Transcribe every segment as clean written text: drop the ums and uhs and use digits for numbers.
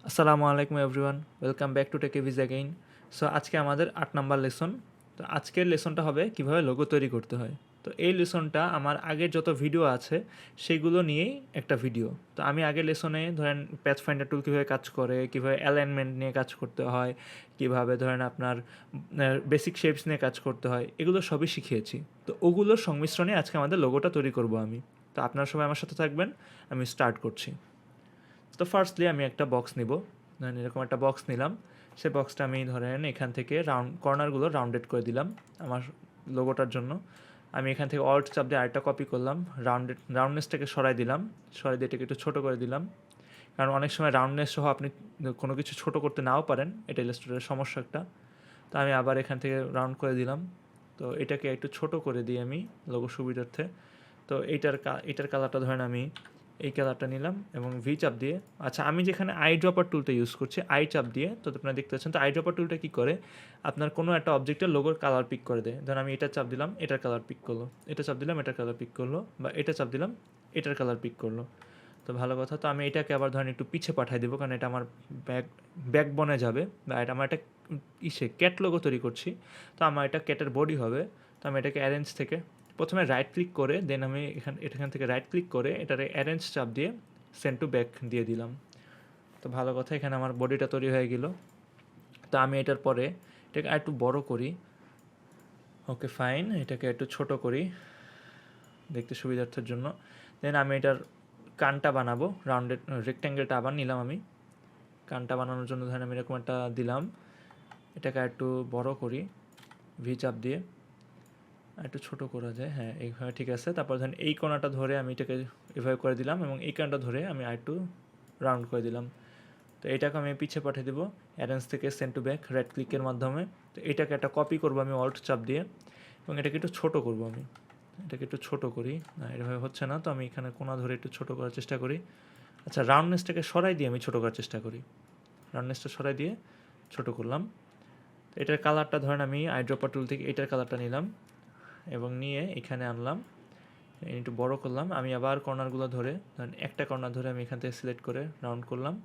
আসসালামু আলাইকুম everyone, welcome back to Techiviz again. So আজকে আমাদের 8 নাম্বার লেসন। তো আজকের লেসনটা হবে কিভাবে লোগো তৈরি করতে হয়। তো এই লেসনটা আমার আগের যত ভিডিও আছে সেইগুলো নিয়েই একটা ভিডিও। তো আমি আগের লেসনে ধরেন প্যাথ ফাইন্ডার টুল কীভাবে কাজ করে, কীভাবে অ্যালাইনমেন্ট নিয়ে কাজ করতে হয়, কীভাবে ধরেন আপনার বেসিক শেপস নিয়ে কাজ করতে হয়, এগুলো সবই শিখিয়েছি। তো ওগুলোর সংমিশ্রণে আজকে আমাদের লোগোটা তৈরি করব আমি। তো আপনারা সবাই আমার সাথে থাকবেন, আমি স্টার্ট করছি। তো ফার্স্টলি আমি একটা বক্স নিব, ধরেন এরকম একটা বক্স নিলাম। সেই বক্সটা আমি ধরেন এখান থেকে কর্নারগুলো রাউন্ডেড করে দিলাম আমার লোগোটার জন্য। আমি এখান থেকে অল্ট চাপ দিয়ে আরেকটা কপি করলাম, রাউন্ডনেসটাকে সরাই দিলাম, সরাই দিয়ে এটাকে একটু ছোটো করে দিলাম, কারণ অনেক সময় রাউন্ডনেস সহ আপনি কোনো কিছু ছোটো করতে নাও পারেন, এটা ইলাস্ট্রেটরের সমস্যা একটা। তো আমি আবার এখান থেকে রাউন্ড করে দিলাম। তো এটাকে একটু ছোটো করে দিই আমি লোগো সুবিধার্থে। তো এইটার কালারটা ধরেন আমি এই কালারটা নিলাম এবং ভি চাপ দিয়ে, আচ্ছা আমি যেখানে আই ড্রপার টুলটা ইউজ করছি, আই চাপ দিয়ে, তো আপনারা দেখতে পাচ্ছেন। তো আই ড্রপার টুলটা কী করে, আপনার কোনো একটা অবজেক্টের লোগোর কালার পিক করে দেয়। ধরেন আমি এটা চাপ দিলাম, এটার কালার পিক করলো, এটা চাপ দিলাম, এটার কালার পিক করলো, বা এটা চাপ দিলাম, এটার কালার পিক করলো। তো ভালো কথা। তো আমি এটাকে আবার ধরেন একটু পিছে পাঠিয়ে দেবো, কারণ এটা আমার ব্যাকবনে যাবে, বা এটা আমার একটা ক্যাট লোগো তৈরি করছি। তো আমার এটা ক্যাটের বডি হবে। তো আমি এটাকে অ্যারেঞ্জ থেকে প্রথমে রাইট ক্লিক করে, দেন আমি এখান থেকে রাইট ক্লিক করে এটারে অ্যারেঞ্জ চাপ দিয়ে সেন্ড টু ব্যাক দিয়ে দিলাম। তো ভালো কথা, এখানে আমার বডিটা তৈরি হয়ে গেল। তো আমি এটার পরে এটাকে আর একটু বড় করি। ওকে ফাইন, এটাকে একটু ছোট করি দেখতে সুবিধার্থের জন্য। দেন আমি এটার কানটা বানাবো, রাউন্ডেড রেক্ট্যাঙ্গেলটা আবার নিলাম আমি। কানটা বানানোর জন্য ধরেন আমি এরকম একটা দিলাম, এটাকে একটু বড় করি ভি চাপ দিয়ে, একটু ছোটো করা যায়, হ্যাঁ এইভাবে ঠিক আছে। তারপর ধরেন এই কোণাটা ধরে আমি এটাকে এভাবে করে দিলাম, এবং এই কোণাটা ধরে আমি আরেকটু রাউন্ড করে দিলাম। তো এটাকে আমি পিছিয়ে পাঠিয়ে দেবো অ্যারেঞ্জ থেকে সেন্ড টু ব্যাক রাইট ক্লিকের মাধ্যমে। তো এটাকে একটা কপি করবো আমি অল্ট চাপ দিয়ে, এবং এটাকে একটু ছোটো করবো আমি। এটাকে একটু ছোটো করি, না এভাবে হচ্ছে না, তো আমি এখানে কোণা ধরে একটু ছোটো করার চেষ্টা করি। আচ্ছা রাউন্ডনেসটাকে সরাই দিয়ে আমি ছোটো করার চেষ্টা করি, রাউন্ডনেসটা সরাই দিয়ে ছোটো করলাম। তো এটার কালারটা ধরেন আমি আইড্রপার টুল থেকে এটার কালারটা নিলাম এবং নিয়ে এখানে আনলাম, একটু বড় করলাম। আমি আবার কর্নারগুলো ধরে, ধরেন একটা কর্নার ধরে আমি এখান থেকে সিলেক্ট করে রাউন্ড করলাম,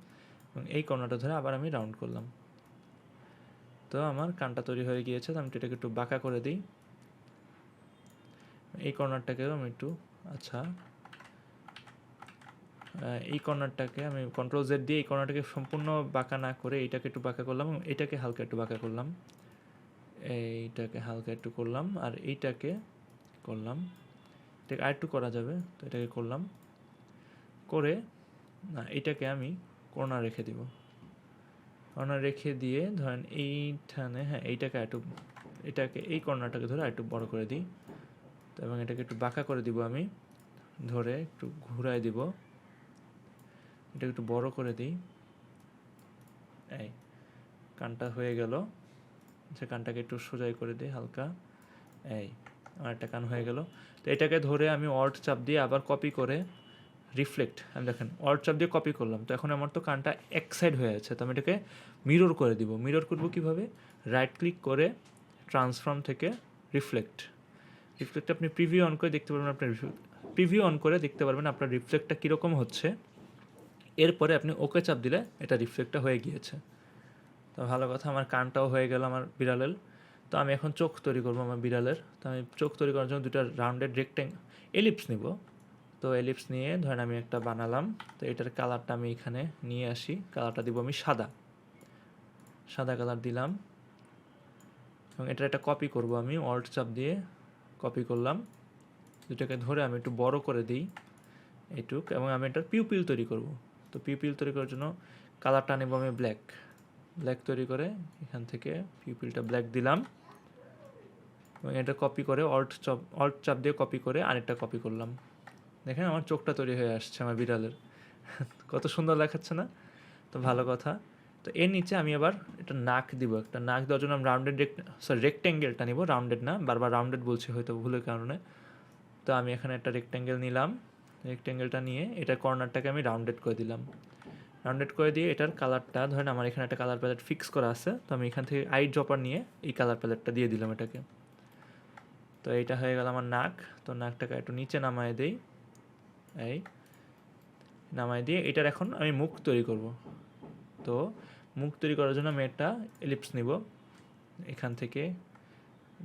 এবং এই কর্নারটা ধরে আবার আমি রাউন্ড করলাম। তো আমার কানটা তৈরি হয়ে গিয়েছে। তো আমি এটাকে একটু বাঁকা করে দিই, এই কর্নারটাকেও আমি একটু, আচ্ছা এই কর্নারটাকে আমি কন্ট্রোল জেড দিয়ে এই কর্নারটাকে সম্পূর্ণ বাঁকা না করে এইটাকে একটু বাঁকা করলাম, এবং এইটাকে হালকা একটু বাঁকা করলাম, এইটাকে হালকা একটু করলাম, আর এইটাকে করলাম, এটাকে আর একটু করা যাবে, তো এটাকে করলাম করে, না এটাকে আমি কর্নার রেখে দিব, কর্নার রেখে দিয়ে ধরেন এইখানে, হ্যাঁ এইটাকে একটু, এটাকে এই কর্নারটাকে ধরে একটু বড় করে দিই। তো এবং এটাকে একটু বাঁকা করে দিব আমি, ধরে একটু ঘুরাই দিব, এটাকে একটু বড় করে দিই। এই কানটা হয়ে গেল, যে কানটাকে একটু সোজাই করে দিই হালকা, এই আমার একটা কান হয়ে গেল। তো এটাকে ধরে আমি অল্ট চাপ দিয়ে আবার কপি করে রিফ্লেক্ট, আমি দেখেন অল্ট চাপ দিয়ে কপি করলাম। তো এখন আমার তো কানটা এক সাইড হয়ে আছে, তো আমি এটাকে মিরর করে দিব। মিরর করবো কীভাবে, রাইট ক্লিক করে ট্রান্সফর্ম থেকে রিফ্লেক্ট, রিফ্লেক্ট আপনি প্রিভিউ অন করে দেখতে পারবেন, আপনার প্রিভিউ অন করে দেখতে পারবেন আপনার রিফ্লেক্টটা কীরকম হচ্ছে। এরপরে আপনি ওকে চাপ দিলে এটা রিফ্লেক্টটা হয়ে গিয়েছে। তো ভালো কথা, আমার কানটাও হয়ে গেল আমার বিড়ালের। তো আমি এখন চোখ তৈরি করবো আমার বিড়ালের। তো আমি চোখ তৈরি করার জন্য দুটো রাউন্ডেড এলিপস নিব। তো এলিপস নিয়ে ধরেন আমি একটা বানালাম। তো এটার কালারটা আমি এখানে নিয়ে আসি, কালারটা দিব আমি সাদা, সাদা কালার দিলাম, এবং এটার একটা কপি করব আমি অল্ট চাপ দিয়ে কপি করলাম। দুটাকে ধরে আমি একটু বড় করে দিই এইটুক, এবং আমি এটার পিউপিল তৈরি করব। তো পিউপিল তৈরি করার জন্য কালারটা নেব আমি ব্ল্যাক, ব্ল্যাক তৈরি করে এখান থেকে পিউপিলটা ব্ল্যাক দিলাম, এবং এটা কপি করে অল্ট চাপ দিয়ে কপি করে আরেকটা কপি করলাম। দেখেন আমার চোখটা তৈরি হয়ে আসছে আমার বিড়ালের, কত সুন্দর দেখাচ্ছে না? তো ভালো কথা। তো এর নিচে আমি আবার একটা নাক দিব, একটা নাক দেওয়ার জন্য আমি রেক্ট্যাঙ্গেলটা নিব, রাউন্ডেড না, বারবার রাউন্ডেড বলছি হয়তো ভুলের কারণে। তো আমি এখানে একটা রেক্ট্যাঙ্গেল নিলাম, রেক্ট্যাঙ্গেলটা নিয়ে এটার কর্নারটাকে আমি রাউন্ডেড করে দিলাম, রাউন্ডেড করে দিয়ে এটার কালারটা ধরেন আমার এখানে একটা কালার প্যালেট ফিক্স করা আছে, তো আমি এখান থেকে আই ড্রপার নিয়ে এই কালার প্যালেটটা দিয়ে দিলাম এটাকে। তো এইটা হয়ে গেল আমার নাক। তো নাকটাকে একটু নিচে নামায় দেই, এই নামায় দিয়ে এটার এখন আমি মুখ তৈরি করব। তো মুখ তৈরি করার জন্য আমি একটা এলিপস নিব, এখান থেকে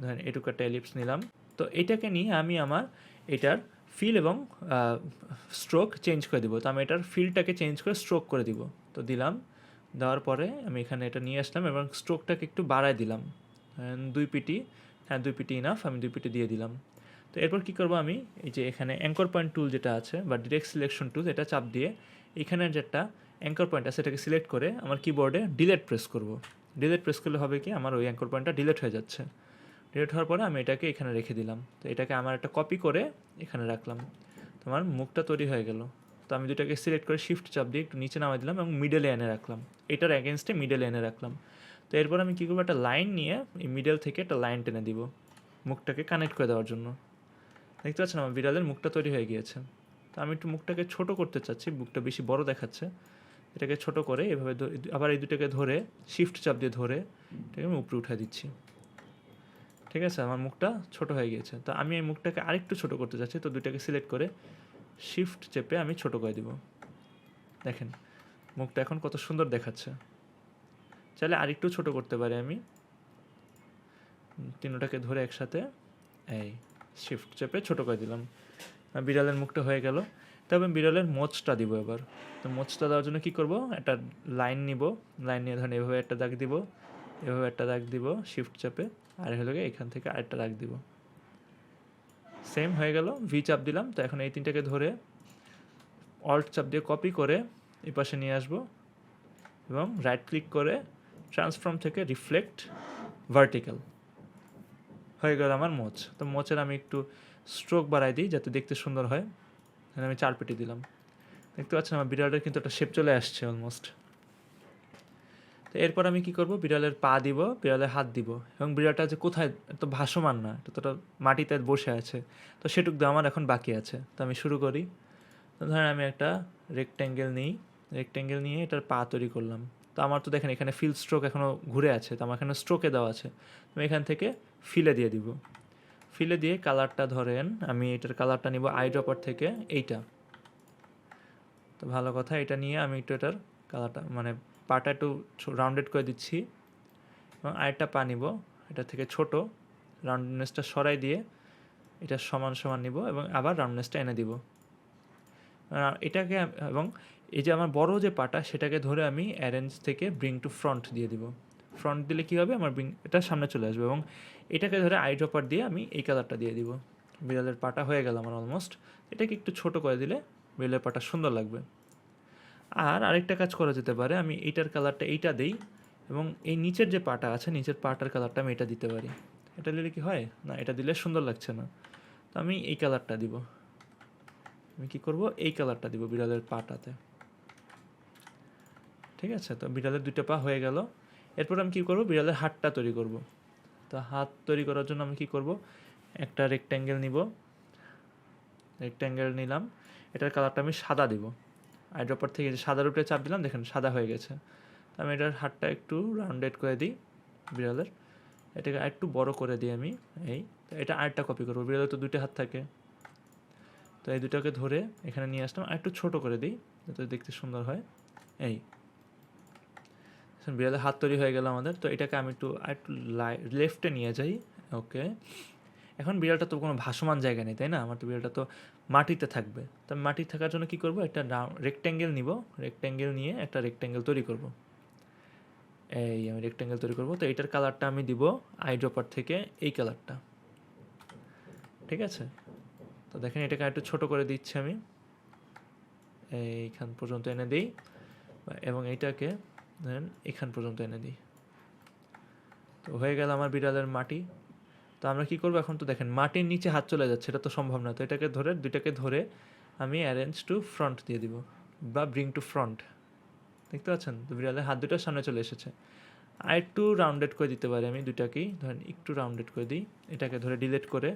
ধরেন এটুকু একটা এলিপস নিলাম। তো এটাকে নিয়ে আমি আমার এটার ফিল এবং স্ট্রোক চেঞ্জ করে দিব। তো আমি এটার ফিলটাকে চেঞ্জ করে স্ট্রোক করে দিব। তো দিলাম, দেওয়ার পরে আমি এখানে এটা নিয়ে আসলাম এবং স্ট্রোকটাকে একটু বাড়ায় দিলাম 2 পিটি, হ্যাঁ 2 পিটি ইনাফ, আমি 2 পিটি দিয়ে দিলাম। তো এরপর কী করবো, আমি এই যে এখানে অ্যাঙ্কর পয়েন্ট টুল যেটা আছে বা ডিরেক্ট সিলেকশন টুল, এটা চাপ দিয়ে এখানের যে একটা অ্যাঙ্কর পয়েন্ট আছে সেটাকে সিলেক্ট করে আমার কিবোর্ডে ডিলেট প্রেস করব। ডিলেট প্রেস করলে হবে কি, আমার ওই অ্যাঙ্কর পয়েন্টটা ডিলেট হয়ে যাচ্ছে। ডিলেট হওয়ার পরে আমি এটাকে এখানে রেখে দিলাম। তো এটাকে আমার একটা কপি করে এখানে রাখলাম। তো আমার মুখটা তৈরি হয়ে গেল। তো আমি দুটাকে সিলেক্ট করে শিফট চাপ দিয়ে একটু নিচে নামাই দিলাম এবং মিডলে এনে রাখলাম, এটার অ্যাগেনস্টে মিডলে এনে রাখলাম। তো এরপর আমি কী করবো, একটা লাইন নিয়ে এই মিডল থেকে একটা লাইন টেনে দিব মুখটাকে কানেক্ট করে দেওয়ার জন্য। দেখতে পাচ্ছেন আমার বিড়ালের মুখটা তৈরি হয়ে গিয়েছে। তো আমি একটু মুখটাকে ছোট করতে চাচ্ছি, মুখটা বেশি বড় দেখাচ্ছে, এটাকে ছোট করে এভাবে আবার এই দুটাকে ধরে শিফট চাপ দিয়ে ধরে এটাকে আমি উপরে উঠে দিচ্ছি। ঠিক আছে, আমার মুখটা ছোট হয়ে গিয়েছে। তো আমি এই মুখটাকে আরেকটু ছোট করতে চাচ্ছি, তো দুটাকে সিলেক্ট করে শিফট চেপে আমি ছোট করে দিব। দেখেন মুখটা এখন কত সুন্দর দেখাচ্ছে। চাইলে আরেকটু ছোট করতে পারি আমি, তিনটাকে ধরে একসাথে এই শিফট চেপে ছোট করে দিলাম। বিড়ালের মুখটা হয়ে গেল। তবে বিড়ালের মোচটা দিব এবার। তো মোচটা দেওয়ার জন্য কী করব, একটা লাইন নিব, লাইন নিয়ে ধরেন এভাবে একটা দাগ দিব, এভাবে একটা দাগ দিব শিফট চাপে, আর হলো গিয়ে এখান থেকে আরেকটা দাগ দিব। সেম হয়ে গেল, ভি চাপ দিলাম। তো এখন এই তিনটাকে ধরে অল্ট চাপ দিয়ে কপি করে এই পাশে নিয়ে আসবো এবং রাইট ক্লিক করে ট্রান্সফর্ম থেকে রিফ্লেক্ট ভার্টিক্যাল, হয়ে গেল আমার মোচ। তো মোচের আমি একটু স্ট্রোক বাড়াই দিই যাতে দেখতে সুন্দর হয়। আমি 4 পেটি দিলাম। দেখতে পাচ্ছেন আমার বিড়ালের কিন্তু একটা শেপ চলে আসছে অলমোস্ট। তো এরপর আমি কি করব, বিড়ালের পা দিব, বিড়ালের হাত দিব এবং বিড়ালটা যে কোথায়, তো ভাসমান না, এটা তো মাটিতে বসে আছে, তো সেটুক দিয়ে আমার এখন বাকি আছে। তো আমি শুরু করি। তো ধরেন আমি একটা রেক্ট্যাঙ্গেল নিই, রেক্ট্যাঙ্গেল নিয়ে এটার পা তৈরি করলাম। তো আমার তো দেখেন এখানে ফিল স্ট্রোক এখনও ঘুরে আছে, তো আমার এখানে স্ট্রোকে দেওয়া আছে, আমি এখান থেকে ফিলে দিয়ে দিব। ফিলে দিয়ে কালারটা ধরেন আমি এটার কালারটা নিব আই ড্রপার থেকে এইটা। তো ভালো কথা, এটা নিয়ে আমি একটু এটার কালারটা মানে পাটা একটু রাউন্ডেড করে দিচ্ছি এবং আরেকটা পা নিব এটা থেকে ছোট, রাউন্ডনেসটা সরাই দিয়ে এটা সমান সমান নিব এবং আবার রাউন্ডনেসটা এনে দিব এটাকে। এবং এই যে আমার বড় যে পাটা সেটাকে ধরে আমি অ্যারেঞ্জ থেকে ব্রিং টু ফ্রন্ট দিয়ে দিব। ফ্রন্ট দিলে কী হবে, আমার ব্রিং এটা সামনে চলে আসবে এবং এটাকে ধরে আই ড্রপার দিয়ে আমি এই কালারটা দিয়ে দিব। বিড়ালের পাটা হয়ে গেল আমার অলমোস্ট। এটাকে একটু ছোট করে দিলে বিড়ালের পাটা সুন্দর লাগবে। আর আরেকটা কাজ করা যেতে পারে, আমি এইটার কালারটা এইটা দিই এবং এই নিচের যে পাটা আছে নিচের পাটার কালারটা আমি এটা দিতে পারি। এটা দিলে কি হয় না, এটা দিলে সুন্দর লাগছে না, তো আমি এই কালারটা দিব। আমি কী করব, এই কালারটা দিব বিড়ালের পাটাতে। ঠিক আছে, তো বিড়ালের দুটো পা হয়ে গেল। এরপর আমি কী করব, বিড়ালের হাতটা তৈরি করব। তো হাত তৈরি করার জন্য আমি কী করব, একটা রেক্ট্যাঙ্গেল নিব, রেক্ট্যাঙ্গেল নিলাম, এটার কালারটা আমি সাদা দিব। আই ড্রপার থেকে যে সাদার উপরে চাপ দিলাম, দেখেন সাদা হয়ে গেছে। তো আমি এটার হাতটা একটু রাউন্ডেড করে দিই বিড়ালের, এটাকে আরেকটু বড় করে দিই আমি এই। তো এটা আরেকটা কপি করবো, বিড়ালের তো দুটো হাত থাকে, তো এই দুটাকে ধরে এখানে নিয়ে আসলাম, আর একটু ছোটো করে দিই যাতে দেখতে সুন্দর হয় এই। বিড়ালের হাত তৈরি হয়ে গেল আমাদের। তো এটাকে আমি একটু লেফটে নিয়ে যাই। ওকে, এখন বিড়ালটা তো কোনো ভাসমান জায়গা নেই, তাই না, আমার তো বিড়ালটা তো মাটিতে থাকবে। তো আমি মাটি থাকার জন্য কী করবো, একটা রেক্ট্যাঙ্গেল নিব, রেক্ট্যাঙ্গেল নিয়ে একটা রেক্ট্যাঙ্গেল তৈরি করব। এই আমি রেক্ট্যাঙ্গেল তৈরি করব। তো এইটার কালারটা আমি দিব আই ড্রপার থেকে এই কালারটা। ঠিক আছে, তো দেখেন এটাকে একটু ছোটো করে দিচ্ছি আমি, এইখান পর্যন্ত এনে দিই এবং এইটাকে ধরেন এখান পর্যন্ত এনে দিই। তো হয়ে গেল আমার বিড়ালের মাটি। তো আমরা কী করবো এখন, তো দেখেন মাটির নিচে হাত চলে যাচ্ছে, এটা তো সম্ভব না। তো এটাকে ধরে দুইটাকে ধরে আমি অ্যারেঞ্জ টু ফ্রন্ট দিয়ে দিব বা ব্রিং টু ফ্রন্ট। দেখতে পাচ্ছেন, তো বিড়ালের হাত দুটোর সামনে চলে এসেছে। আর একটু রাউন্ডেড করে দিতে পারি আমি দুইটাকেই, ধরেন একটু রাউন্ডেড করে দিই। এটাকে ধরে ডিলিট করে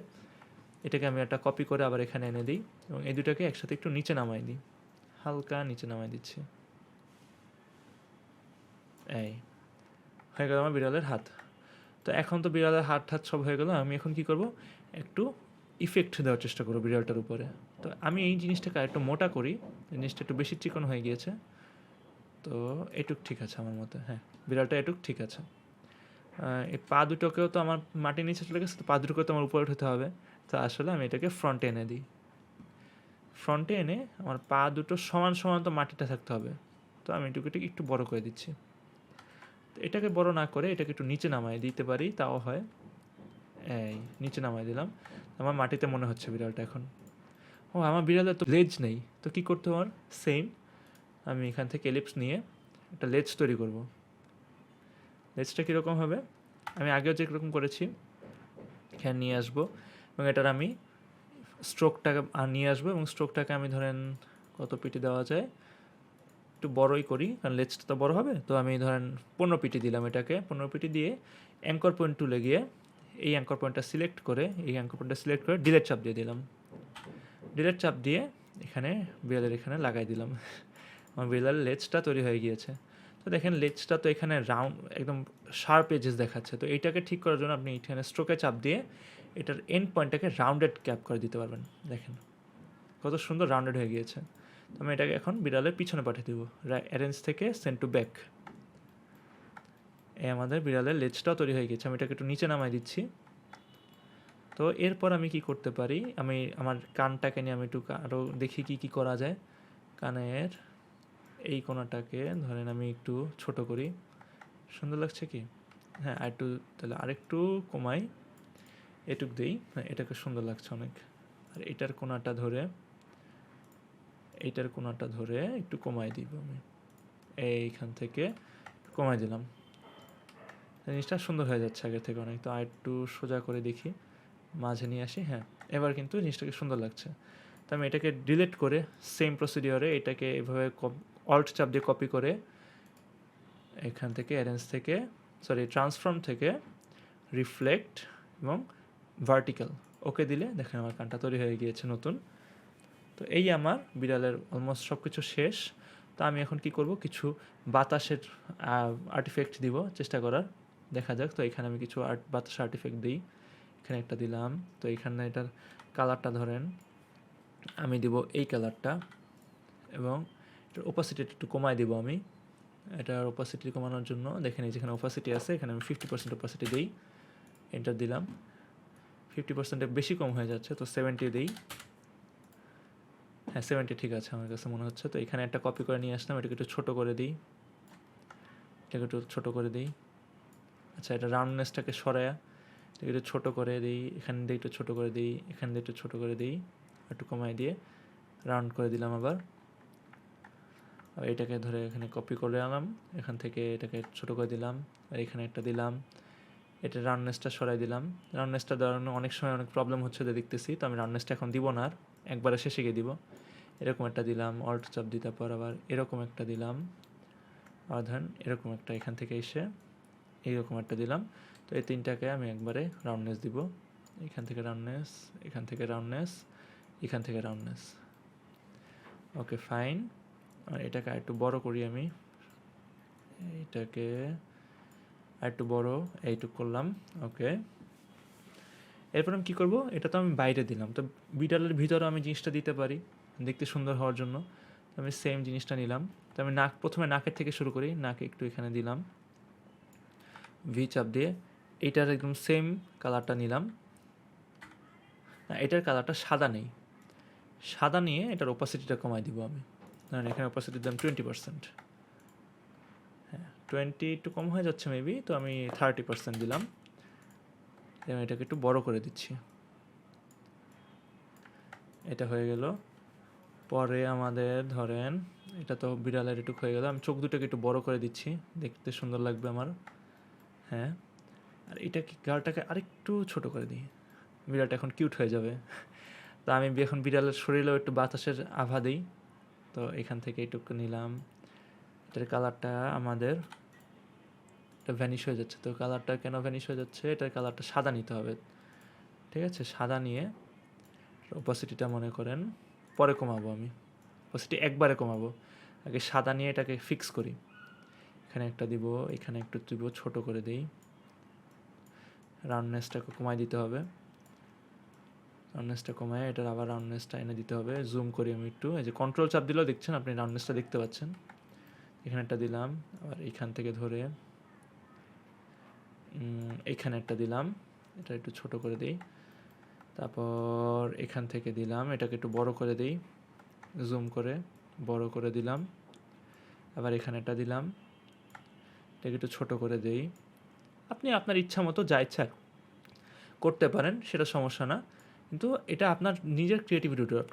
এটাকে আমি একটা কপি করে আবার এখানে এনে দিই এবং এই দুটাকে একসাথে একটু নিচে নামাই দিই, হালকা নিচে নামাই দিচ্ছি। এই হয়ে গেল আমার বিড়ালের হাত। তো এখন তো বিড়ালের হাত সব হয়ে গেল। আমি এখন কি করব, একটু ইফেক্ট দেওয়ার চেষ্টা করবো বিড়ালটার উপরে। তো আমি এই জিনিসটাকে একটু মোটা করি, জিনিসটা একটু বেশি চিকন হয়ে গিয়েছে। তো তো এটুক ঠিক আছে আমার মতে, হ্যাঁ বিড়ালটা এটুক ঠিক আছে। এই পা দুটোকেও তো আমার মাটির নিচে চলে গেছে, তো পা দুটোকেও তো আমার উপরে উঠাতে হবে। তো আসলে আমি এটাকে ফ্রন্টে এনে দিই। ফ্রন্টে এনে আমার পা দুটো সমান সমান তো মাটিটা থাকতে হবে, তো আমি এটুকুটাকে একটু বড় করে দিচ্ছি। তো এটাকে বড় না করে এটাকে একটু নিচে নামায় দিতে পারি, তাও হয়। এই নিচে নামায় দিলাম, আমার মাটিতে মনে হচ্ছে বিড়ালটা এখন। ও আমার বিড়ালের তো লেজ নেই, তো কী করতে আমার সেম আমি এখান থেকে এলিপস নিয়ে একটা লেজ তৈরি করব। লেজটা কীরকম হবে, আমি আগেও যেরকম করেছি এখানে নিয়ে আসবো এবং এটার আমি স্ট্রোকটাকে নিয়ে আসবো এবং স্ট্রোকটাকে আমি ধরেন কত পিটি দেওয়া যায়, একটু বড়ই করি কারণ লেজটা তো বড় হবে। তো আমি ধরেন 15 পিটি দিলাম, এটাকে 15 পিটি দিয়ে অ্যাঙ্কর পয়েন্ট টুলে গিয়ে এই অ্যাঙ্কর পয়েন্টটা সিলেক্ট করে ডিলেট চাপ দিয়ে দিলাম। ডিলেট চাপ দিয়ে এখানে বিড়ালের এখানে লাগাই দিলাম। আমার বিড়ালের লেজটা তৈরি হয়ে গিয়েছে। তো দেখেন লেজটা তো এখানে রাউন্ড একদম শার্প এজেস দেখাচ্ছে। তো এইটাকে ঠিক করার জন্য আপনি এখানে স্ট্রোকে চাপ দিয়ে এটার এন্ড পয়েন্টটাকে রাউন্ডেড ক্যাপ করে দিতে পারবেন। দেখেন কত সুন্দর রাউন্ডেড হয়ে গিয়েছে। তো আমি এটাকে এখন বিড়ালের পিছনে পাঠিয়ে দেবো, অ্যারেঞ্জ থেকে সেন্ড টু ব্যাক। এই আমাদের বিড়ালের লেজটাও তৈরি হয়ে গেছে। আমি এটাকে একটু নিচে নামাই দিচ্ছি। তো এরপর আমি কি করতে পারি, আমি আমার কানটাকে নিয়ে আমি একটু আরও দেখি কি করা যায়। কানের এই কোণাটাকে ধরেন আমি একটু ছোট করি, সুন্দর লাগছে কি? হ্যাঁ আরেকটু, তাহলে আরেকটু কমাই, এটুক দিই, হ্যাঁ এটাকে সুন্দর লাগছে অনেক। আর এইটার কোণাটা ধরে একটু কমাই দিব আমি, এইখান থেকে কমাই দিলাম। জিনিসটা সুন্দর হয়ে যাচ্ছে আগের থেকে অনেক। তো আর একটু সোজা করে দেখি, মাঝে নিয়ে আসি, হ্যাঁ এবার কিন্তু জিনিসটাকে সুন্দর লাগছে। তো আমি এটাকে ডিলিট করে সেম প্রসিডিওরে এটাকে এভাবে অল্ট চাপ দিয়ে কপি করে এখান থেকে ট্রান্সফর্ম থেকে রিফ্লেক্ট এবং ভার্টিক্যাল ওকে দিলে দেখেন আমার কানটা তৈরি হয়ে গিয়েছে নতুন। তো এই আমার বিড়ালের অলমোস্ট সব কিছু শেষ। তো আমি এখন কি করব, কিছু বাতাসের আর্টিফেক্ট দিব চেষ্টা করার, দেখা যাক। তো এখানে আমি কিছু বাতাস আর্টিফেক্ট দিই, এখানে একটা দিলাম। তো এখানে এটার কালারটা ধরেন আমি দিব এই কালারটা এবং এটার ওপাসিটি একটু কমায় দিব আমি। এটার ওপাসিটি কমানোর জন্য দেখেন এই যেখানে ওপাসিটি আছে এখানে আমি 50% ওপাসিটি দিই, এন্টার দিলাম। 50%-এর বেশি কম হয়ে যাচ্ছে, তো 70 দিই। হ্যাঁ 70 ঠিক আছে আমার কাছে মনে হচ্ছে। তো এখানে একটা কপি করে নিয়ে আসলাম, এটাকে একটু ছোটো করে দিই, আচ্ছা এটা রাউন্ডনেসটাকে সরায়া এটাকে একটু ছোটো করে দিই, এখান দিয়ে একটু ছোটো করে দিই, এখান দিয়ে একটু ছোটো করে দিই, একটু কমাই দিয়ে রাউন্ড করে দিলাম আবার। আর এটাকে ধরে এখানে কপি করে আনলাম, এখান থেকে এটাকে ছোটো করে দিলাম, আর এখানে একটা দিলাম, এটা রাউন্ডনেসটা সরাই দিলাম। রাউন্ডনেসটা দেওয়ার অনেক সময় অনেক প্রবলেম হচ্ছে দেখতেছি, তো আমি রাউন্ডনেসটা এখন দিব না, আর একবারে শেষে গিয়ে দিব। এরকম একটা দিলাম, অল্ট চাপ দিতে পর আবার এরকম একটা দিলাম, আর ধরেন এরকম একটা এখান থেকে এসে এইরকম একটা দিলাম। তো এই তিনটাকে আমি একবারে রাউন্ডনেস দিব, এখান থেকে রাউন্ডনেস, এখান থেকে রাউন্ডনেস, এখান থেকে রাউন্ডনেস। Okay fine. আর এটাকে আরেকটু বড় করি আমি, এইটাকে আরেকটু বড়, এইটুক করলাম। ওকে এরপর আমি কী করবো, এটা তো আমি বাইরে দিলাম, তো বিড়ালের ভিতরে আমি জিনিসটা দিতে পারি দেখতে সুন্দর হওয়ার জন্য। তো আমি সেম জিনিসটা নিলাম। তো আমি প্রথমে নাকের থেকে শুরু করি, নাকে একটু এখানে দিলাম, ভি চাপ দিয়ে এইটার একদম সেম কালারটা নিলাম। এটার কালারটা সাদা নেই, সাদা নিয়ে এটার ওপাসিটিটা কমাই দিব আমি, কারণ এখানে ওপাসিটি দিলাম 20%। হ্যাঁ 20 একটু কম হয়ে যাচ্ছে মেবি, তো আমি 30% দিলাম এবং এটাকে একটু বড় করে দিচ্ছি। এটা হয়ে গেল। পরে আমাদের ধরেন এটা তো বিড়ালের একটু হয়ে গেল, আমি চোখ দুটোকে একটু বড় করে দিচ্ছি, দেখতে সুন্দর লাগবে আমার। হ্যাঁ আর এটাকে গালটাকে আরেকটু ছোট করে দিই, বিড়ালটা এখন কিউট হয়ে যাবে। তো আমি এখন বিড়ালের শরীরেও একটু বাতাসের আভা দিই। তো এখান থেকে এইটুকু নিলাম, এটার কালারটা আমাদের এটা ভ্যানিশ হয়ে যাচ্ছে। তো কালারটা কেন ভ্যানিশ হয়ে যাচ্ছে, এটার কালারটা সাদা নিতে হবে, ঠিক আছে। সাদা নিয়ে ওপাসিটিটা মনে করেন পরে কমাবো, আমি ওপাসিটি একবারে কমাবো, আগে সাদা নিয়ে এটাকে ফিক্স করি। এখানে একটা দিব, এখানে একটু দিব, ছোট করে দিই, রাউন্ডনেসটাকে কমাই দিতে হবে, রাউন্ডনেসটা কমায় এটার আবার রাউন্ডনেসটা এনে দিতে হবে। জুম করি আমি একটু, এই যে কন্ট্রোল চাপ দিলেও দেখছেন আপনি রাউন্ডনেসটা দেখতে পাচ্ছেন। এখানে একটা দিলাম, আবার এইখান থেকে ধরে এইখানে একটা দিলাম, এটা একটু ছোট করে দিই। তারপর এখান থেকে দিলাম, এটাকে একটু বড় করে দিই, জুম করে বড় করে দিলাম। আবার এখানে একটা দিলাম, এটাকে একটু ছোট করে দিই। আপনি আপনার ইচ্ছা মতো যা ইচ্ছা করতে পারেন, সেটা সমস্যা না, কিন্তু এটা আপনার নিজের ক্রিয়েটিভিটির উপর,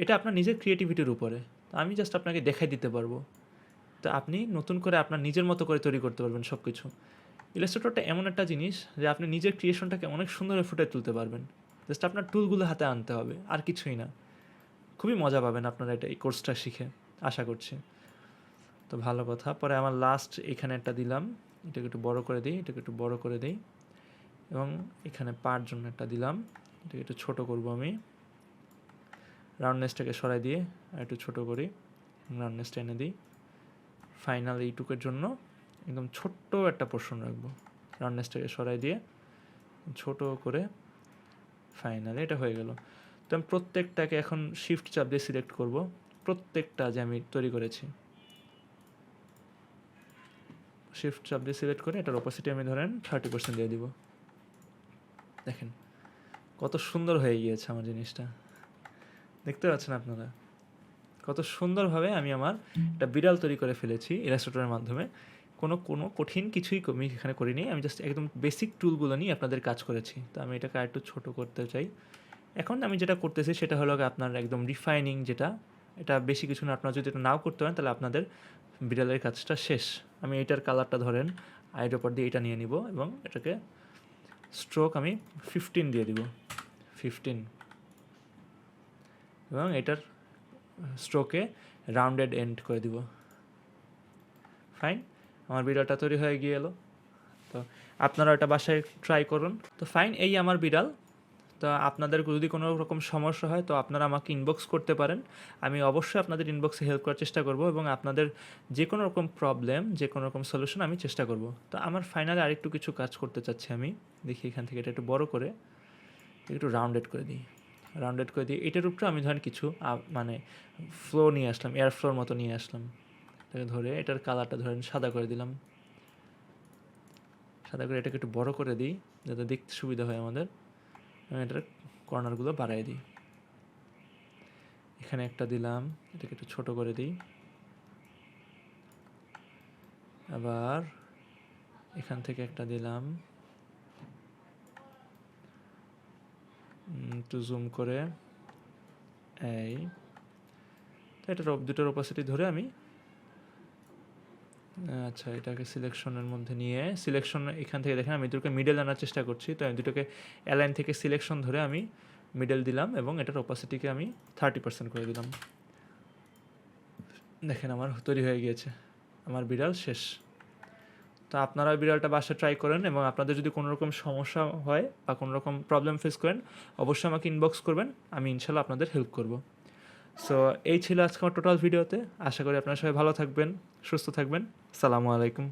এটা আপনার নিজের ক্রিয়েটিভিটির উপরে। তো আমি জাস্ট আপনাকে দেখাই দিতে পারবো, তো আপনি নতুন করে আপনার নিজের মতো করে তৈরি করতে পারবেন সব কিছু। ইলাস্ট্রেটরটা এমন একটা জিনিস যে আপনি নিজের ক্রিয়েশনটাকে অনেক সুন্দরভাবে ফুটিয়ে তুলতে পারবেন, জাস্ট আপনার টুলগুলো হাতে আনতে হবে, আর কিছুই না। খুবই মজা পাবেন আপনারা এটা এই কোর্সটা শিখে, আশা করছি। তো ভালো কথা। পরে আমার লাস্ট এখানে একটা দিলাম, এটাকে একটু বড় করে দিই, এটাকে একটু বড় করে দিই, এবং এখানে পার জন্য একটা দিলাম, এটাকে একটু ছোট করব আমি। রাউন্ডনেসটাকে সরাই দিয়ে আর একটু ছোট করি, রাউন্ডনেসটা এনে দিই। ফাইনাল এইটুকের জন্য একদম ছোট্ট একটা পোর্শন রাখবো, রাউন্ডনেসটাকে সরাই দিয়ে ছোট করে ফাইনালি এটা হয়ে গেল। তো আমি প্রত্যেকটাকে এখন শিফট চাপ দিয়ে সিলেক্ট করব, প্রত্যেকটা যে আমি তৈরি করেছি শিফট চাপ দিয়ে সিলেক্ট করে এটার অপোসিটি আমি ধরেন 30% দিয়ে দিব। দেখেন কত সুন্দর হয়ে গিয়েছে আমার জিনিসটা, দেখতে পাচ্ছেন আপনারা কত সুন্দরভাবে আমি আমার একটা বিড়াল তৈরি করে ফেলেছি ইলাস্ট্রেটরের মাধ্যমে। কোনো কঠিন কিছুই আমি এখানে করিনি, আমি জাস্ট একদম বেসিক টুলগুলো নিয়ে আপনাদের কাজ করেছি। তো আমি এটাকে আরেকটু ছোটো করতে চাই। এখন আমি যেটা করতেছি সেটা হলো আপনার একদম রিফাইনিং, যেটা এটা বেশি কিছু না। আপনারা যদি এটা নাও করতে পারেন তাহলে আপনাদের বিড়ালের কাজটা শেষ। আমি এটার কালারটা ধরেন আইডের উপর দিয়ে এটা নিয়ে নিব, এবং এটাকে স্ট্রোক আমি 15 দিয়ে দিব, 15, এবং এটার স্ট্রোকে রাউন্ডেড এন্ড করে দিব। ফাইন, আমার বিড়ালটা তৈরি হয়ে গিয়ে এলো। তো আপনারা এটা বাসায় ট্রাই করুন। তো ফাইন, এই আমার বিড়াল। তো আপনাদের যদি কোনো রকম সমস্যা হয় তো আপনারা আমাকে ইনবক্স করতে পারেন, আমি অবশ্যই আপনাদের ইনবক্সে হেল্প করার চেষ্টা করব, এবং আপনাদের যে কোনো রকম প্রবলেম, যে কোনো রকম সলিউশন আমি চেষ্টা করব। তো আমার ফাইনালে আরেকটু কিছু কাজ করতে চাচ্ছি আমি, দেখি এখান থেকে এটা একটু বড় করে একটু রাউন্ডেড করে দিই, রাউন্ডেড করে দিই। এটার উপরে আমি ধরেন কিছু মানে ফ্লো নিয়ে আসলাম, এয়ার ফ্লোর মতো নিয়ে আসলাম, এটাকে ধরে এটার কালারটা ধরেন সাদা করে দিলাম, সাদা করে এটাকে একটু বড় করে দিই যাতে দেখতে সুবিধা হয় আমাদের। আমি এটার কর্নারগুলো বাড়াই দিই, এখানে একটা দিলাম, এটাকে একটু ছোট করে দিই। আবার এখান থেকে একটা দিলাম, একটু জুম করে এই। তো এটার দুটোর অপোসিটি ধরে আমি আচ্ছা এটাকে সিলেকশনের মধ্যে নিয়ে, সিলেকশন এখান থেকে দেখেন আমি দুটোকে মিডল আনার চেষ্টা করছি। তো আমি দুটোকে অ্যালাইন থেকে সিলেকশন ধরে আমি মিডল দিলাম, এবং এটার অপোসিটিকে আমি 30% করে দিলাম। দেখেন আমার তৈরি হয়ে গিয়েছে, আমার বিড়াল শেষ। তো আপনারা বিড়ালটা বাসায় ট্রাই করেন, এবং আপনাদের যদি কোনো রকম সমস্যা হয় বা কোনো রকম প্রবলেম ফেস করেন অবশ্যই আমাকে ইনবক্স করবেন, আমি ইনশাল্লাহ আপনাদের হেল্প করব। সো এই ছিল আজকে আমার টোটাল ভিডিওতে। আশা করি আপনারা সবাই ভালো থাকবেন, সুস্থ থাকবেন। আসসালামু আলাইকুম।